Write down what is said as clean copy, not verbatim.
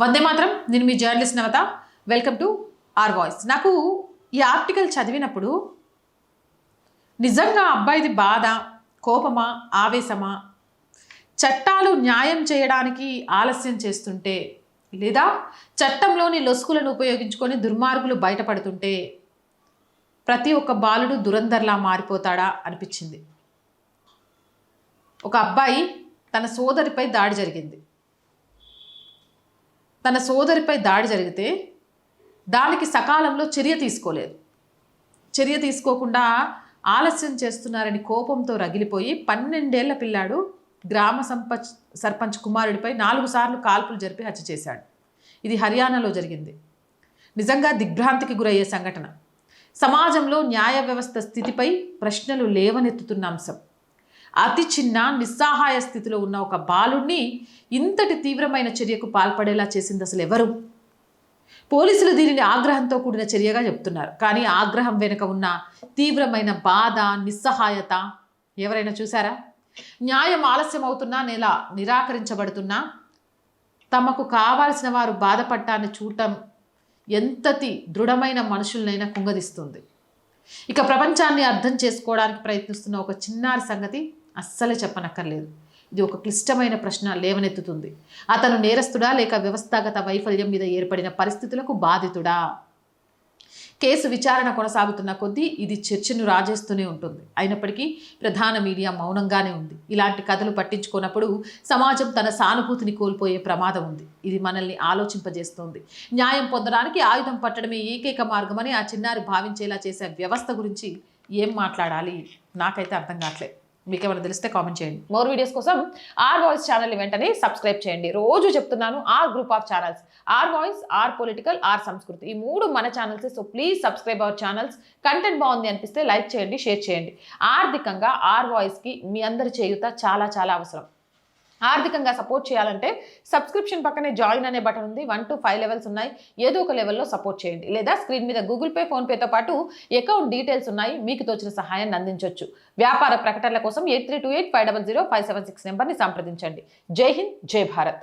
వందే మాత్రం. నేను మీ journalist Navata. Welcome to R Voice. నాకు ఈ ఆర్టికల్ చదివినప్పుడు నిజంగా అబ్బాయిది బాధ, కోపమా, ఆవేశమా, చట్టాలు న్యాయం చేయడానికి ఆలస్యం చేస్తుంటే లేదా చట్టంలోని లొసుకులను ఉపయోగించుకొని దుర్మార్గులు బయటపడుతుంటే ప్రతి ఒక్క బాలుడు దురందర్లా మారిపోతాడా అనిపించింది. ఒక అబ్బాయి తన సోదరిపై దాడి జరిగింది. తన సోదరిపై దాడి జరిగితే దానికి సకాలంలో చర్య తీసుకోలేదు. చర్య తీసుకోకుండా ఆలస్యం చేస్తున్నారని కోపంతో రగిలిపోయి 12 ఏళ్ల పిల్లాడు గ్రామ సర్పంచ్ కుమారుడిపై 4 సార్లు కాల్పులు జరిపి హత్య చేశాడు. ఇది హర్యానాలో జరిగింది. నిజంగా దిగ్భ్రాంతికి గురయ్యే సంఘటన. సమాజంలో న్యాయ వ్యవస్థ స్థితిపై ప్రశ్నలు లేవనెత్తుతున్న అంశం. అతి చిన్న నిస్సహాయ స్థితిలో ఉన్న ఒక బాలుడిని ఇంతటి తీవ్రమైన చర్యకు పాల్పడేలా చేసింది అసలు ఎవరు? పోలీసులు దీనిని ఆగ్రహంతో కూడిన చర్యగా చెప్తున్నారు. కానీ ఆగ్రహం వెనుక ఉన్న తీవ్రమైన బాధ, నిస్సహాయత ఎవరైనా చూసారా? న్యాయం ఆలస్యం అవుతున్నా, నిరాకరించబడుతున్నా తమకు కావాల్సిన వారు బాధపడటాన్ని చూడటం ఎంతటి దృఢమైన మనుషులనైనా కుంగదీస్తుంది. ఇక ప్రపంచాన్ని అర్థం చేసుకోవడానికి ప్రయత్నిస్తున్న ఒక చిన్నారి సంగతి అస్సలే చెప్పనక్కర్లేదు. ఇది ఒక క్లిష్టమైన ప్రశ్న లేవనెత్తుతుంది. అతను నేరస్తుడా లేక వ్యవస్థాగత వైఫల్యం మీద ఏర్పడిన పరిస్థితులకు బాధితుడా? కేసు విచారణ కొనసాగుతున్న కొద్దీ ఇది చర్చను రాజేస్తూనే ఉంటుంది. అయినప్పటికీ ప్రధాన మీడియా మౌనంగానే ఉంది. ఇలాంటి కథలు పట్టించుకున్నప్పుడు సమాజం తన సానుభూతిని కోల్పోయే ప్రమాదం ఉంది. ఇది మనల్ని ఆలోచింపజేస్తోంది. న్యాయం పొందడానికి ఆయుధం పట్టడమే ఏకైక మార్గమని ఆ చిన్నారి భావించేలా చేసే వ్యవస్థ గురించి ఏం మాట్లాడాలి? నాకైతే అర్థం కావట్లేదు. మీకు ఏమైనా తెలిస్తే కామెంట్ చేయండి. మోర్ వీడియోస్ కోసం ఆర్ వాయిస్ ఛానల్ని వెంటనే సబ్స్క్రైబ్ చేయండి. రోజు చెప్తున్నాను, R group of channels, R Voice, R Political, R Sanskriti, ఈ 3 మన ఛానల్స్. So please subscribe our channels. Content బాగుంది అనిపిస్తే లైక్ చేయండి, షేర్ చేయండి. ఆర్థికంగా ఆర్ వాయిస్కి మీ అందరి చేయూత చాలా చాలా అవసరం. ఆర్థికంగా సపోర్ట్ చేయాలంటే సబ్స్క్రిప్షన్ పక్కనే జాయిన్ అనే బటన్ ఉంది. 1 to 5 లెవెల్స్ ఉన్నాయి. ఏదో ఒక లెవెల్లో సపోర్ట్ చేయండి. లేదా స్క్రీన్ మీద గూగుల్ పే, ఫోన్పేతో పాటు అకౌంట్ డీటెయిల్స్ ఉన్నాయి. మీకు తోచిన సహాయాన్ని అందించవచ్చు. వ్యాపార ప్రకటనల కోసం 8328500576 నెంబర్ని సంప్రదించండి. జై హింద్, జై భారత్.